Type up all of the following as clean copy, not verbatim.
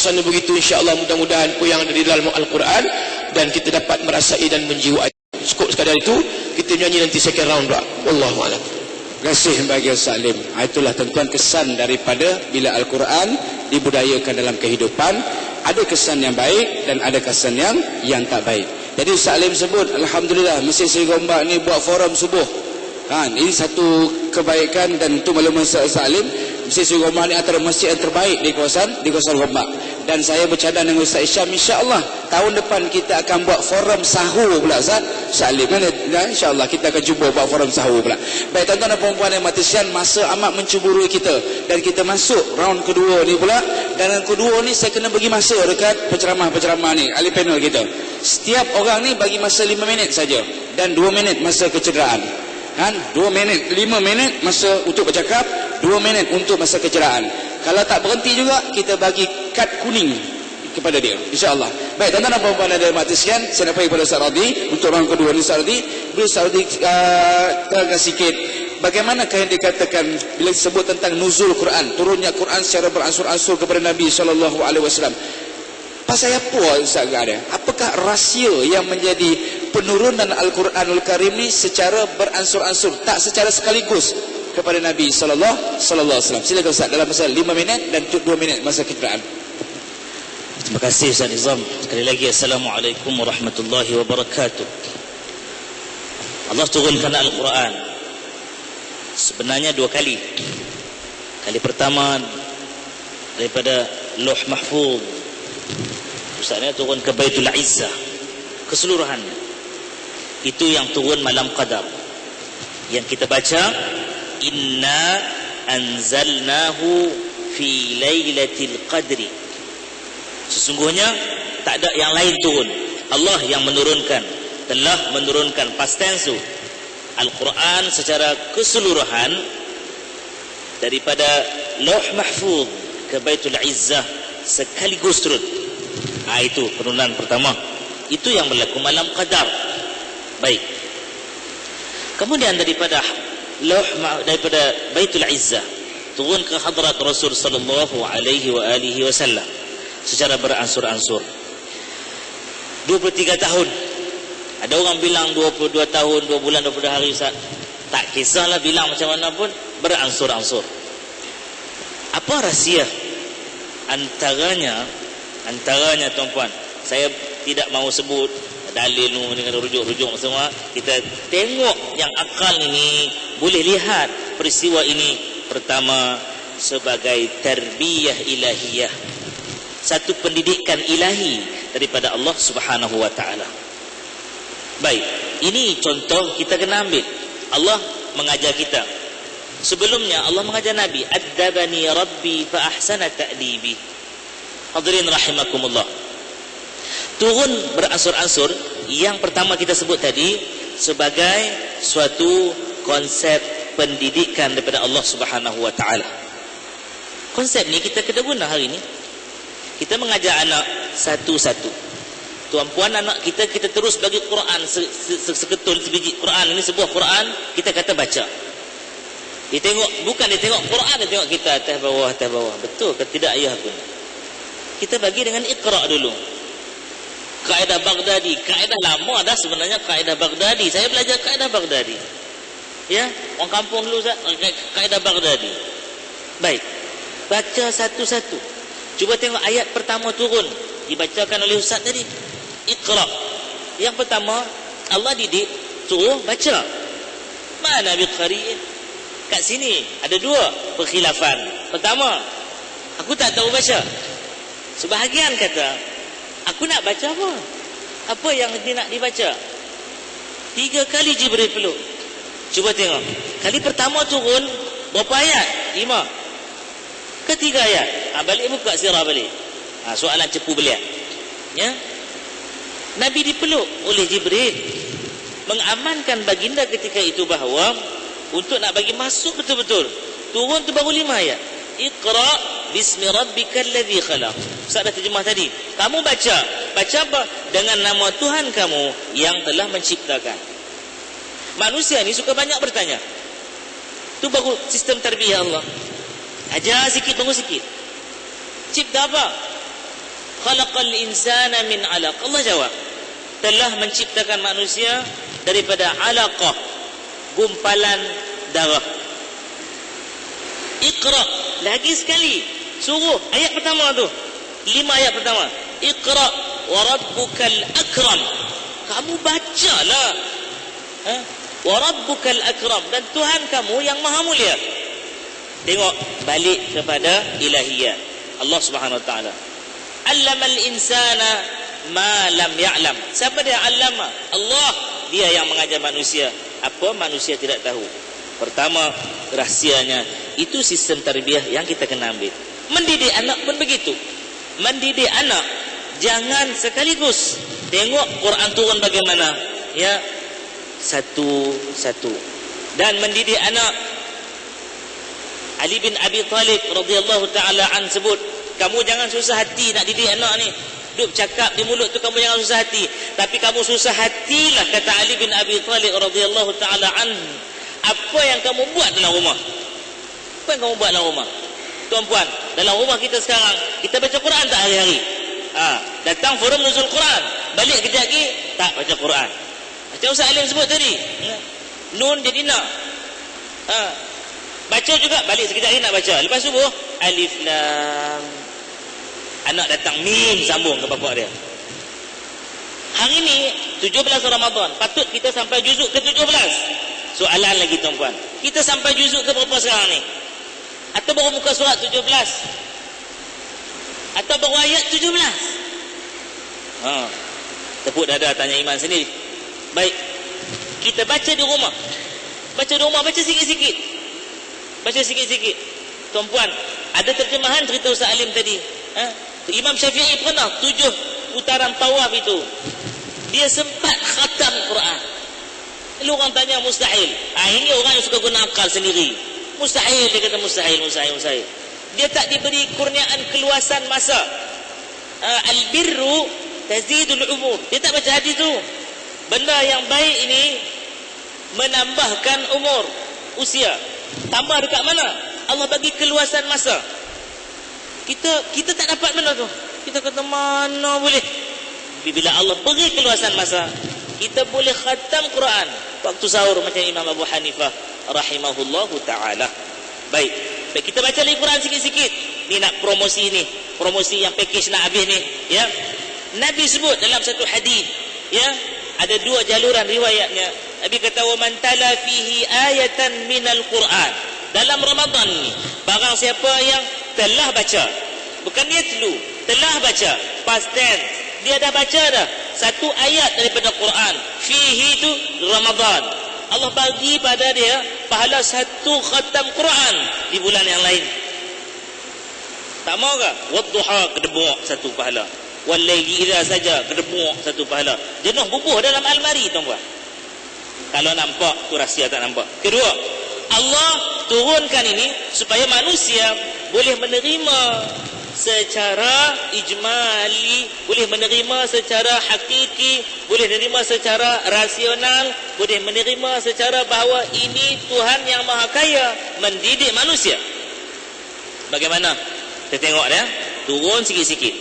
suasana begitu, insya-Allah mudah-mudahan apa yang ada di dalam Al-Quran dan kita dapat merasai dan menjiwai. Cukup sekadar itu, kita nyanyi nanti second round pula. Wallahu a'lam. Terima kasih bagi Ustaz Salim. Itulah tuan-tuan kesan daripada bila Al-Quran dibudayakan dalam kehidupan. Ada kesan yang baik dan ada kesan yang tak baik. Jadi Ustaz Salim sebut, alhamdulillah Masjid Seri Gombak ni buat forum subuh. Kan, ini satu kebaikan dan itu makluman Ustaz Salim. Masjid Seri Gombak ni antara masjid yang terbaik di kawasan Gombak. Dan saya bercadang dengan Ustaz Isyam, insya-Allah tahun depan kita akan buat forum sahur pula Ustaz Salim. Insya-Allah kita akan cuba buat forum sahur pula. Baik tuan-tuan dan puan-puan yang mati-matian, masa amat menceburui kita dan kita masuk round kedua ni pula. Dan yang kedua ni saya kena bagi masa dekat penceramah-penceramah ni, ahli panel kita. Setiap orang ni bagi masa 5 minit saja dan 2 minit masa kecederaan. Kan? 2 minit, 5 minit masa untuk bercakap, 2 minit untuk masa kecederaan. Kalau tak berhenti juga, kita bagi kad kuning kepada dia, insya-Allah. Baik, tuan-tuan dan puan-puan yang dirahmati sekalian, saya nak pergi kepada Ustaz Radhi untuk round kedua ni. Ustaz Radhi, boleh Ustaz Radhi terangkan sikit bagaimanakah yang dikatakan bila disebut tentang nuzul Quran, turunnya Quran secara beransur-ansur kepada Nabi sallallahu alaihi wasallam. Pasal apa Ustaz ada? Apakah rahsia yang menjadi penurunan Al-Quranul Karim ni secara beransur-ansur, tak secara sekaligus kepada Nabi sallallahu alaihi wasallam? Silakan Ustaz, dalam masa 5 minit dan 2 minit masa kecederaan. Terima kasih Ustaz Nizam. Sekali lagi Assalamualaikum warahmatullahi wabarakatuh. Allah turunkan Al-Quran sebenarnya 2 kali. Kali pertama daripada Lauh Mahfuz, Ustaznya turun ke Baitul Izzah keseluruhannya. Itu yang turun malam Qadar. Yang kita baca, Inna anzalnahu fi lailatul qadri. Sesungguhnya tak ada yang lain turun. Allah yang menurunkan, telah menurunkan past tense Al-Quran secara keseluruhan daripada Lauh Mahfuz ke Baitul Izzah sekaligus turun. Itu penurunan pertama. Itu yang berlaku malam Qadar. Baik. Kemudian daripada Baitul Izzah turun ke hadrat Rasul sallallahu alaihi wasallam secara beransur-ansur. 23 tahun. Ada orang bilang 22 tahun, 2 bulan, 20 hari Ustaz. Tak kisahlah bilang macam mana pun, beransur-ansur. Apa rahsia antaranya tuan-puan, saya tidak mahu sebut dalil dengan rujuk-rujuk semua. Kita tengok yang akal ini boleh lihat peristiwa ini. Pertama, sebagai tarbiyah ilahiyah, satu pendidikan ilahi daripada Allah Subhanahu wa taala. Baik, ini contoh kita kena ambil. Allah mengajar kita. Sebelumnya Allah mengajar Nabi, "Addabani Rabbi fa ahsana ta'dibi." Hadirin rahimakumullah. Turun beransur-ansur. Yang pertama kita sebut tadi sebagai suatu konsep pendidikan daripada Allah Subhanahu wa taala. Konsep ni kita kena guna hari ni. Kita mengajar anak satu-satu. Tuan-puan, anak kita terus bagi Quran seketul sebiji Quran. Ini sebuah Quran, kita kata baca. Dia tengok, bukan dia tengok Quran, dia tengok kita atas bawah. Betul ke tidak ayah aku? Kita bagi dengan Iqra dulu. Kaedah Baghdadi, kaedah lama dah sebenarnya kaedah Baghdadi. Saya belajar kaedah Baghdadi. Ya, orang kampung dulu kaedah Baghdadi. Baik. Baca satu-satu. Cuba tengok ayat pertama turun, dibacakan oleh ustaz tadi. Iqra. Yang pertama Allah didik suruh baca. Mana biqari'in? Kat sini ada 2 perkhilafan. Pertama, aku tak tahu baca. Sebahagian kata, aku nak baca apa? Apa yang dia nak dibaca? 3 kali Jibril peluk. Cuba tengok. Kali pertama turun, berapa ayat? 5. Ketiga ayat. Balik buka sirah balik. Soalan cepu beliak. Ya? Nabi dipeluk oleh Jibril. Mengamankan baginda ketika itu bahawa untuk nak bagi masuk betul-betul, turun tu baru 5 ayat. Iqra bismi rabbikal ladzi khalaq. Ustaz dah terjemah tadi. Kamu baca apa? Dengan nama Tuhan kamu yang telah menciptakan. Manusia ni suka banyak bertanya. Tu baru sistem tarbiyah Allah. Ajar sikit baru sikit. Cipta apa? Khalaqal insana min 'alaq. Allah jawab, telah menciptakan manusia daripada 'alaqah, gumpalan darah. Iqra, lagi sekali suruh ayat pertama tu, 5 ayat pertama. Iqra wa rabbukal akram. Kamu bacalah. Wa rabbukal akram, dan Tuhan kamu yang maha mulia. Tengok balik kepada ilahiyat Allah Subhanahu wa taala. Allamal insana ma lam ya'lam. Siapa dia allama? Allah. Dia yang mengajar manusia apa manusia tidak tahu. Pertama, rahsianya itu sistem tarbiyah yang kita kena ambil. Mendidik anak pun begitu. Mendidik anak jangan sekaligus tengok Quran turun bagaimana, ya, satu-satu. Dan mendidik anak, Ali bin Abi Talib radhiyallahu taala an sebut, kamu jangan susah hati nak didik anak ni. Duk cakap di mulut tu kamu jangan susah hati, tapi kamu susah hatilah, kata Ali bin Abi Talib radhiyallahu taala an, apa yang kamu buat dalam rumah. Apa yang kamu buat dalam rumah? Tuan-puan, dalam rumah kita sekarang, kita baca Quran tak hari-hari? Datang forum nuzul Quran, balik kejap lagi tak baca Quran. Macam Ustaz Alim sebut tadi, nun jadi nak. Baca juga, balik sekejap lagi nak baca. Lepas subuh, alif lam. Anak datang, mim, sambung ke bapak dia. Hari ni 17 Ramadan, patut kita sampai juzuk ke 17. Soalan lagi tuan-puan, kita sampai juzuk ke berapa sekarang ni? Atau baru muka surat 17? Atau baru ayat 17? Tepuk dada tanya iman sendiri. Baik, kita baca di rumah. Baca di rumah, baca sikit-sikit. Baca sikit-sikit. Tuan-puan, ada terjemahan cerita Ustaz Alim tadi. Imam Syafi'i pernah 7 putaran tawaf itu, dia sempat khatam Quran. Lalu orang tanya mustahil. Ini orang yang suka guna akal sendiri. Mustahil, dia kata mustahil. Dia tak diberi kurniaan keluasan masa. Al-birru tazidul umur. Dia tak baca hadis tu. Benda yang baik ini menambahkan umur, usia. Tambah dekat mana? Allah bagi keluasan masa. Kita tak dapat benda tu. Kita kata mana boleh. Bila Allah beri keluasan masa, kita boleh khatam Quran waktu sahur macam Imam Abu Hanifah rahimahullahu ta'ala. Baik, kita baca lagi Quran sikit-sikit. Ni nak promosi ni, promosi yang package nak habis ni, ya. Nabi sebut dalam satu hadis, ya, ada 2 jaluran riwayatnya. Nabi kata, wa man tala fihi ayatan minal Quran. Dalam Ramadan ni, barang siapa yang telah baca, bukan dia telah baca, past tense, dia dah baca dah satu ayat daripada Quran, fihi itu Ramadan, Allah bagi pada dia pahala 1 khatam Quran di bulan yang lain. Tak mau ke? Wadduha, kedebuk 1 pahala. Wallaili idza saja, kedebuk 1 pahala. Jenuh bubuh dalam almari tuan-puan. Kalau nampak tu rahsia, tak nampak. Kedua, Allah turunkan ini supaya manusia boleh menerima secara ijmali, boleh menerima secara hakiki, boleh menerima secara rasional, boleh menerima secara bahawa ini Tuhan yang Maha Kaya mendidik manusia. Bagaimana? Kita tengok ya, turun sikit-sikit.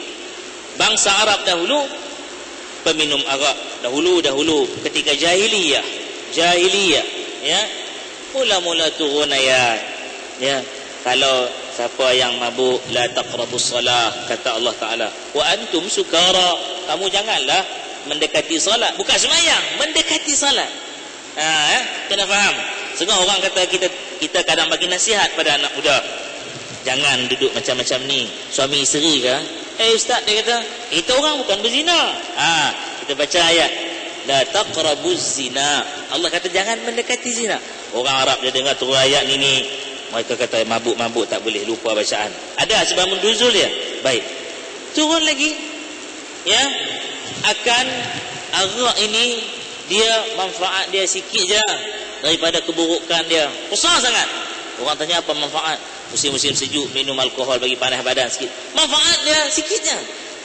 Bangsa Arab dahulu peminum arak. Dahulu ketika jahiliyah, ya, mula-mula turun ayat, ya, kalau siapa yang mabuk, la taqrabus salah, kata Allah Ta'ala, wa antum sukara, kamu janganlah mendekati salat. Bukan sembahyang, mendekati salat. Kena faham. Setengah orang kata kita kadang bagi nasihat pada anak muda, jangan duduk macam-macam ni, suami isteri ke? Ustaz, dia kata kita orang bukan berzina. Kita baca ayat, la taqrabuz zina. Allah kata jangan mendekati zina. Orang Arab dia dengar turun ayat ni, mereka kata mabuk-mabuk tak boleh, lupa bacaan. Ada sebab menduzul dia. Baik, turun lagi, ya, akan arak ini dia manfaat dia sikit je daripada keburukan dia besar sangat. Orang tanya apa manfaat? Musim-musim sejuk minum alkohol bagi panas badan sikit. Manfaat dia sikit je,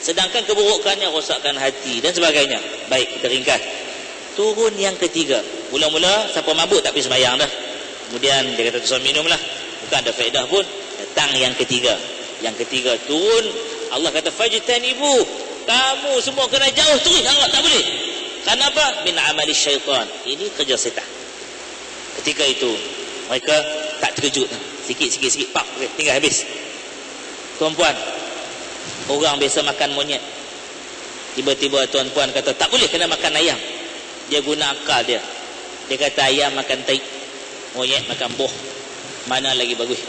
sedangkan keburukannya rosakkan hati dan sebagainya. Baik, kita ringkas. Turun yang ketiga. Mula-mula siapa mabuk tak pergi sembahyang dah. Kemudian dia kata tuan minumlah, bukan ada faedah pun. Datang yang ketiga. Yang ketiga turun Allah kata fajtanibu, kamu semua kena jauh terus Allah, tak boleh. Kenapa? Min amali syaitan. Ini kerja setan. Ketika itu mereka tak terkejut. Sikit, pak, tinggal habis. Tuan-puan, orang biasa makan monyet, tiba-tiba tuan-puan kata tak boleh, kena makan ayam. Dia guna akal dia. Dia kata ayam makan tai, monyet makan boh, mana lagi bagus?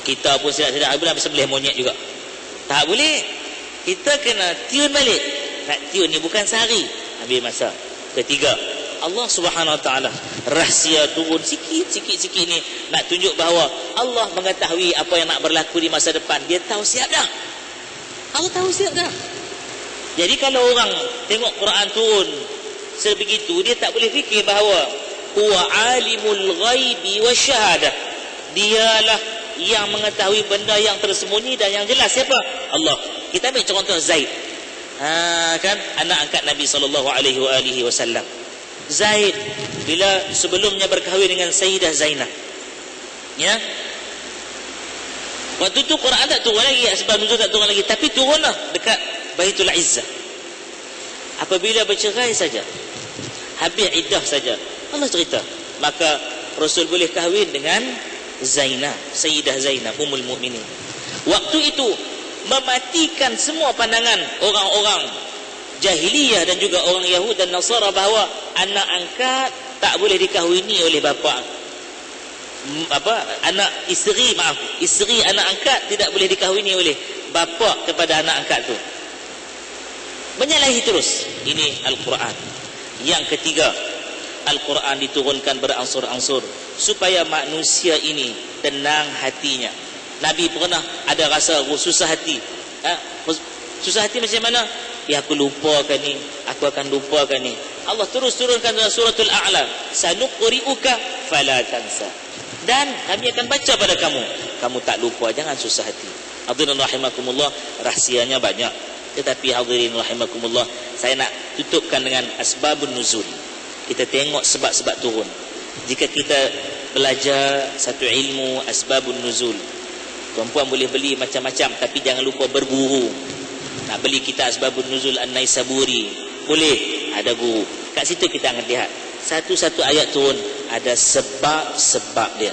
Kita pun sedap-sedap habis sembelih monyet juga. Tak boleh. Kita kena tune balik. Nak tune ni bukan sehari, ambil masa. Ketiga, Allah Subhanahu Wa Taala rahsia turun sikit ni nak tunjuk bahawa Allah mengetahui apa yang nak berlaku di masa depan. Dia tahu siap dah. Allah tahu siap dah. Jadi kalau orang tengok Quran turun sebegitu, dia tak boleh fikir bahawa huwa alimul ghaibi wasyahadah. Dialah yang mengetahui benda yang tersembunyi dan yang jelas. Siapa? Allah. Kita ambil contoh Zaid. Kan anak angkat Nabi SAW. Zaid bila sebelumnya berkahwin dengan Sayyidah Zainab, ya, waktu itu Quran tak turun lagi, sebab nuzul tak turun lagi, tapi turunlah dekat Baitul Izzah. Apabila bercerai saja, habis iddah saja, Allah cerita, maka Rasul boleh kahwin dengan Zainab, Sayyidah Zainab Ummul Mukminin. Waktu itu mematikan semua pandangan orang-orang jahiliyah dan juga orang Yahud dan Nasara bahawa anak angkat tak boleh dikahwini oleh bapa. Isteri anak angkat tidak boleh dikahwini oleh bapa kepada anak angkat tu. Menyalahi terus. Ini Al-Quran. Yang ketiga, Al-Quran diturunkan beransur-ansur supaya manusia ini tenang hatinya. Nabi pernah ada rasa susah hati. Susah hati macam mana? Ya, aku lupakan ni, aku akan lupakan ni. Allah terus turunkan dalam suratul A'la, sanuqri'uka fala tansa. Dan kami akan baca pada kamu, kamu tak lupa, jangan susah hati. Hadirin rahimakumullah, rahsianya banyak. Tetapi hadirin rahimakumullah, saya nak tutupkan dengan asbabun nuzul. Kita tengok sebab-sebab turun. Jika kita belajar satu ilmu asbabun nuzul, tuan-puan boleh beli macam-macam, tapi jangan lupa berguru. Nak beli kitab Asbabun Nuzul An-Naisaburi, boleh, ada guru. Kat situ kita akan lihat satu-satu ayat turun ada sebab-sebab dia.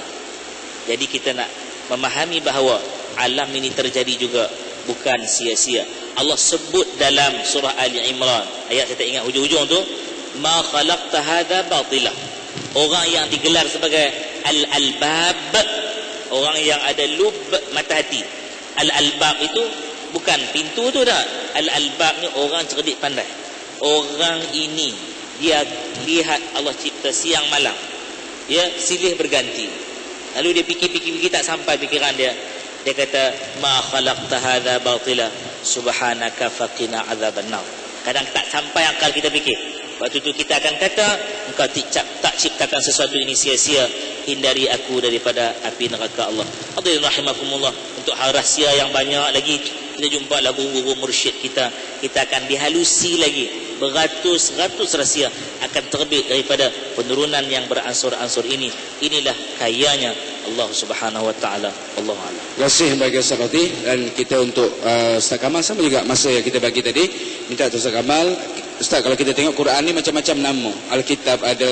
Jadi kita nak memahami bahawa alam ini terjadi juga bukan sia-sia. Allah sebut dalam surah Ali Imran, ayat saya tak ingat hujung-hujung tu, ma khalaqta hadza batila. Orang yang digelar sebagai al-albab, orang yang ada lub, mata hati. Al-albab itu bukan pintu tu dah. Al-albab ni orang cerdik pandai. Orang ini dia lihat Allah cipta siang malam, ya, silih berganti. Lalu dia fikir tak sampai fikiran dia. Dia kata ma khalaqta hadza batila subhanaka faqina adzabannar. Kadang tak sampai akal kita fikir. Waktu itu kita akan kata, engkau tak ciptakan sesuatu ini sia-sia, hindari aku daripada api neraka Allah. Hadirin rahimakumullah, untuk hal rahsia yang banyak lagi kita jumpa lah guru-guru mursyid kita akan dihalusi lagi. Beratus-ratus rahsia akan terbit daripada penurunan yang beransur-ansur ini. Inilah kayanya Allah Subhanahu Wa Taala. Allahu a'lam. Terima kasih bagi Ustaz Fatih. Dan kita untuk Ustaz Kamal sama juga masa yang kita bagi tadi, minta Ustaz Kamal. Ustaz, kalau kita tengok Quran ni macam-macam nama. Alkitab ada,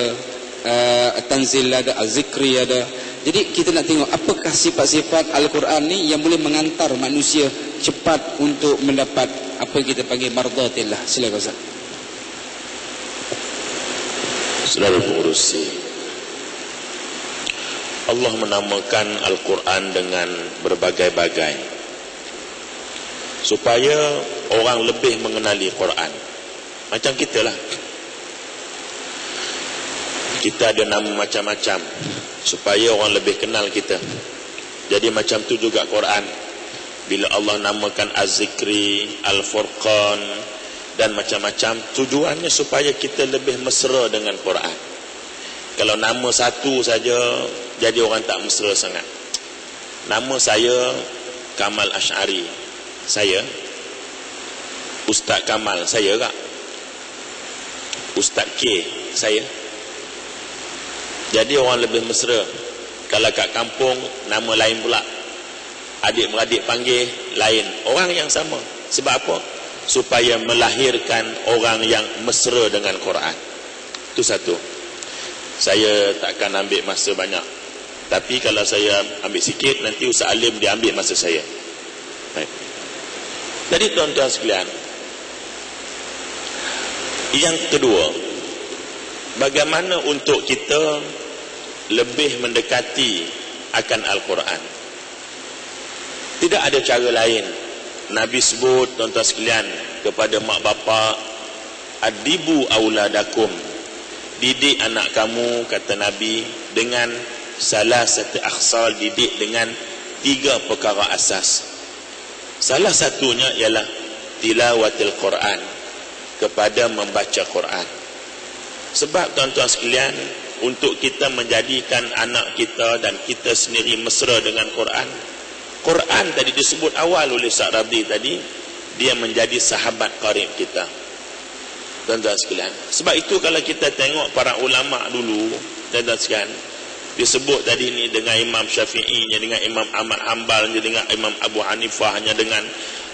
Tanzil ada, Az-Zikri ada. Jadi kita nak tengok apakah sifat-sifat Al-Quran ni yang boleh mengantar manusia cepat untuk mendapat apa yang kita panggil mardatillah. Silakan Ustaz. Saudara pengurusi, Allah menamakan Al-Quran dengan berbagai-bagai supaya orang lebih mengenali Quran. Macam kita lah, kita ada nama macam-macam supaya orang lebih kenal kita. Jadi macam tu juga Quran. Bila Allah namakan Az-Zikri, Al-Furqan dan macam-macam, tujuannya supaya kita lebih mesra dengan Quran. Kalau nama satu saja, jadi orang tak mesra sangat. Nama saya Kamal Ash'ari, saya Ustaz Kamal, saya tak? Ustaz K, saya. Jadi orang lebih mesra. Kalau kat kampung nama lain pula, adik-beradik panggil lain, orang yang sama. Sebab apa? Supaya melahirkan orang yang mesra dengan Quran. Itu satu. Saya takkan ambil masa banyak. Tapi kalau saya ambil sikit, nanti Ustaz Alim dia ambil masa saya. Baik. Jadi tuan-tuan sekalian, yang kedua, bagaimana untuk kita lebih mendekati akan Al-Quran? Tidak ada cara lain. Nabi sebut, tuan-tuan sekalian, kepada mak bapa, adibu auladakum, didik anak kamu, kata Nabi, dengan salah satu akhsal, didik dengan 3 perkara asas. Salah satunya ialah tilawatil Quran, kepada membaca Quran. Sebab tuan-tuan sekalian, untuk kita menjadikan anak kita dan kita sendiri mesra dengan Quran, Quran tadi disebut awal oleh Ustaz Rabdi tadi, dia menjadi sahabat qarib kita, tuan-tuan sekalian. Sebab itu kalau kita tengok para ulama dulu, tuan-tuan sekalian, disebut tadi ni dengan Imam Syafi'i, dengan Imam Ahmad Hanbal, dengan Imam Abu Hanifah, dengan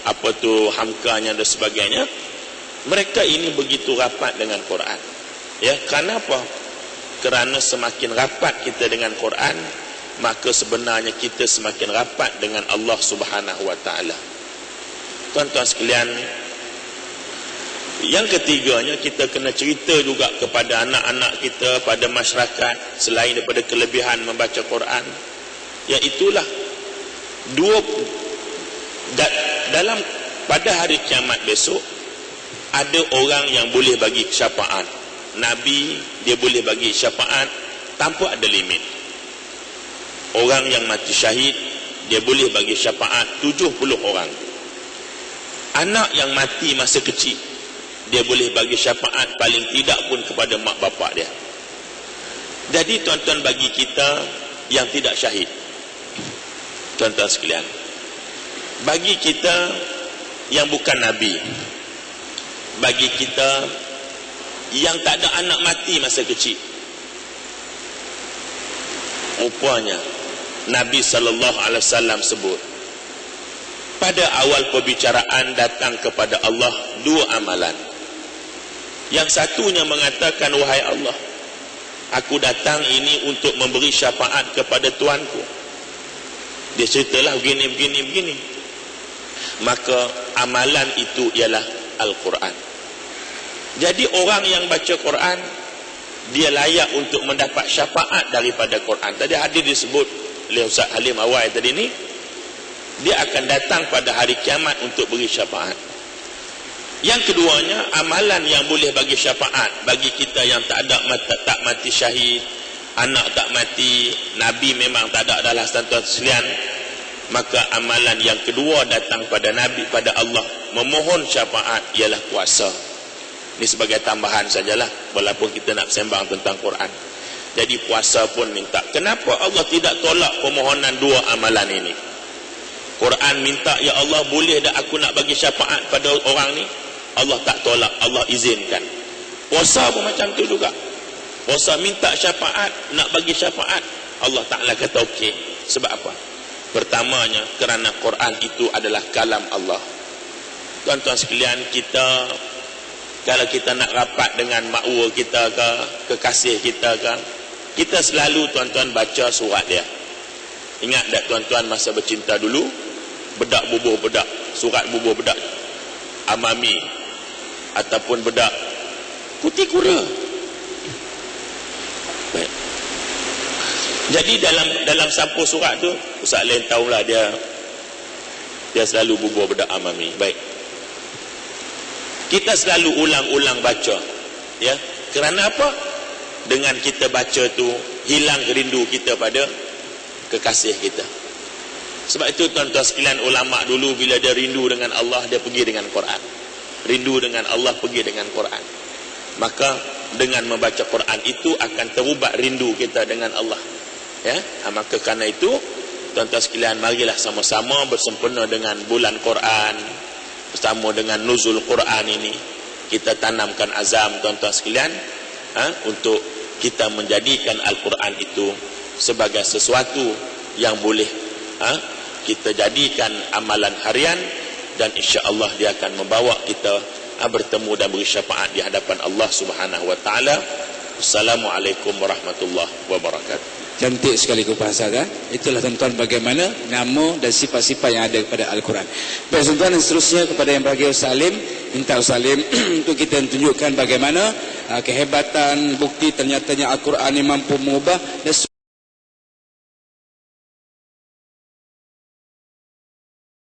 apa tu Hamkanya dan sebagainya. Mereka ini begitu rapat dengan Quran. Ya, kenapa? Kerana semakin rapat kita dengan Quran, maka sebenarnya kita semakin rapat dengan Allah Subhanahu wa taala. Tuan-tuan sekalian, yang ketiganya, kita kena cerita juga kepada anak-anak kita, pada masyarakat, selain daripada kelebihan membaca Quran, iaitulah dalam pada hari kiamat besok, ada orang yang boleh bagi syafaat. Nabi, dia boleh bagi syafaat tanpa ada limit. Orang yang mati syahid, dia boleh bagi syafaat 70 orang. Anak yang mati masa kecil, dia boleh bagi syafaat paling tidak pun kepada mak bapak dia. Jadi tuan-tuan, bagi kita yang tidak syahid, tuan-tuan sekalian, bagi kita yang bukan Nabi, bagi kita yang tak ada anak mati masa kecil, rupanya Nabi SAW sebut, pada awal perbicaraan datang kepada Allah 2 amalan. Yang satunya mengatakan, wahai Allah, aku datang ini untuk memberi syafaat kepada Tuanku. Dia ceritalah begini. Maka amalan itu ialah Al-Quran. Jadi orang yang baca Quran, dia layak untuk mendapat syafaat daripada Quran. Tadi hadis disebut oleh Ustaz Halim awal tadi ni, dia akan datang pada hari kiamat untuk beri syafaat. Yang keduanya, amalan yang boleh bagi syafaat bagi kita yang tak mati syahid, anak tak mati, Nabi memang tak ada adalah tuan-tuan sekalian. Maka amalan yang kedua datang pada Nabi, pada Allah, memohon syafaat, ialah puasa. Ini sebagai tambahan sajalah, walaupun kita nak sembang tentang Quran. Jadi puasa pun minta. Kenapa Allah tidak tolak permohonan 2 amalan ini? Quran minta, ya Allah, boleh tak aku nak bagi syafaat pada orang ni? Allah tak tolak, Allah izinkan. Puasa pun macam tu juga. Puasa minta syafaat, nak bagi syafaat, Allah Ta'ala kata okey. Sebab apa? Pertamanya, kerana Quran itu adalah kalam Allah. Tuan-tuan sekalian, kita kalau kita nak rapat dengan makwa kita ke, kekasih kita ke, kita selalu tuan-tuan baca surat dia. Ingat tak tuan-tuan masa bercinta dulu, bedak bubuh bedak, surat bubuh bedak Amami, ataupun bedak Putih Kura. Baik. Jadi dalam sampul surat tu, Ustaz Lain tahulah dia selalu bubuh bedak Amami. Baik. Kita selalu ulang-ulang baca, ya. Kerana apa? Dengan kita baca tu, hilang rindu kita pada kekasih kita. Sebab itu tuan-tuan sekalian, ulama dulu bila dia rindu dengan Allah, dia pergi dengan Quran. Rindu dengan Allah, pergi dengan Quran. Maka dengan membaca Quran itu akan terubat rindu kita dengan Allah. Ya, maka kerana itu tuan-tuan sekalian, marilah sama-sama bersempena dengan bulan Quran, bersama dengan nuzul Quran ini, kita tanamkan azam tuan-tuan sekalian, untuk kita menjadikan Al-Quran itu sebagai sesuatu yang boleh kita jadikan amalan harian, dan insya-Allah dia akan membawa kita bertemu dan beri syafaat di hadapan Allah Subhanahu wa taala. Assalamualaikum warahmatullahi wabarakatuh. Cantik sekali bahasa kan? Itulah tuan-tuan bagaimana nama dan sifat-sifat yang ada kepada Al-Quran. Baik tuan-tuan, dan seterusnya kepada yang berbahagia Ustaz Salim, minta Ustaz Salim untuk kita tunjukkan bagaimana kehebatan bukti ternyatanya Al-Quran ini mampu mengubah dan